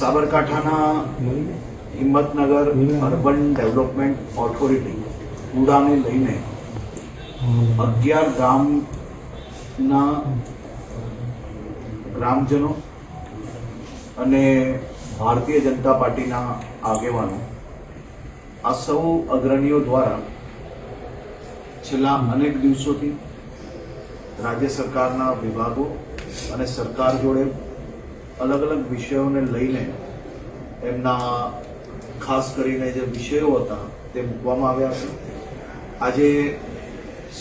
સાબરકાંઠાના Himmatnagar urban development authority ઉડાને લઈને 11 ગામના ગ્રામજનો અને ભારતીય જનતા પાર્ટીના આગેવાનો આ સૌ અગ્રણીઓ દ્વારા છેલ્લા અનેક દિવસોથી રાજ્ય સરકારના વિભાગો અને સરકાર જોડે અલગ અલગ વિષયોને લઈને એમના ખાસ કરીને જે વિષયો હતા તે મૂકવામાં આવ્યા છે. આજે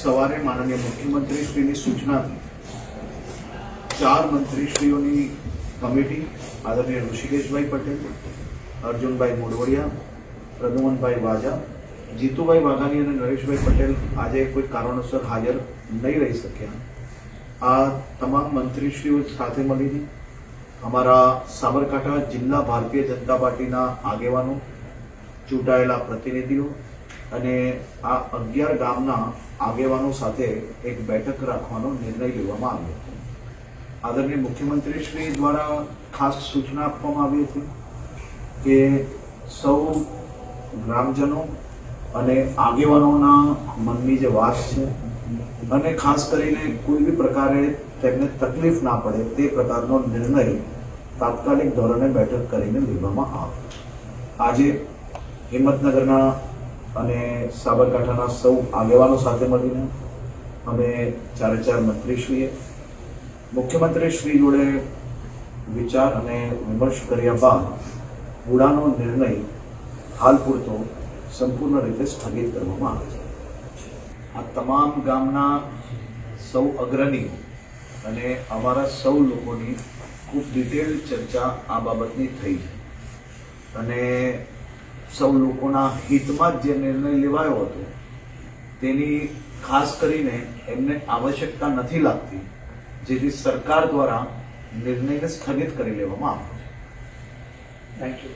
સવારે માનનીય મુખ્યમંત્રીશ્રીની સૂચનાથી 4 મંત્રીશ્રીઓની કમિટી આદરણીય ઋષિકેશભાઈ પટેલ, અર્જુનભાઈ મોઢવાડિયા, પ્રદ્યુમનભાઈ વાજા, જીતુભાઈ વાઘાણી અને નરેશભાઈ પટેલ આજે કોઈ કારણોસર હાજર નહીં રહી શક્યા. આ તમામ મંત્રીશ્રીઓ સાથે મળીને અમારા સાબરકાંઠા જિલ્લા ભારતીય જનતા પાર્ટીના આગેવાનો, ચૂંટાયેલા પ્રતિનિધિઓ અને આ 11 ગામના આગેવાનો સાથે એક બેઠક રાખવાનો નિર્ણય લેવામાં આવ્યો હતો. આદરણીય મુખ્યમંત્રીશ્રી દ્વારા ખાસ સૂચના આપવામાં આવી હતી કે સૌ ગ્રામજનો અને આગેવાનોના મનની જે વાત છે અને ખાસ કરીને કોઈ બી પ્રકારે તેમને તકલીફ ના પડે તે પ્રકારનો નિર્ણય તાત્કાલિક ધોરણે બેઠક કરીને લેવામાં આવે. આજે હિંમતનગરના અને સાબરકાંઠાના સૌ આગેવાનો સાથે મળીને અમે 4 મંત્રીશ્રીએ મુખ્યમંત્રીશ્રી જોડે વિચાર અને વિમર્શ કર્યા બાદ ઉડાનો નિર્ણય હાલ પૂરતો સંપૂર્ણ રીતે સ્થગિત કરવામાં આવે છે. આ તમામ ગામના સૌ અગ્રણીઓ અને અમારા સૌ લોકોની ખૂબ ડિટેલ ચર્ચા આ બાબતની થઈ છે અને સૌ લોકોના હિતમાં જ જે નિર્ણય લેવાયો હતો તેની ખાસ કરીને એમને આવશ્યકતા નથી લાગતી, જેથી સરકાર દ્વારા નિર્ણયને સ્થગિત કરી લેવામાં આવ્યો છે. Thank you.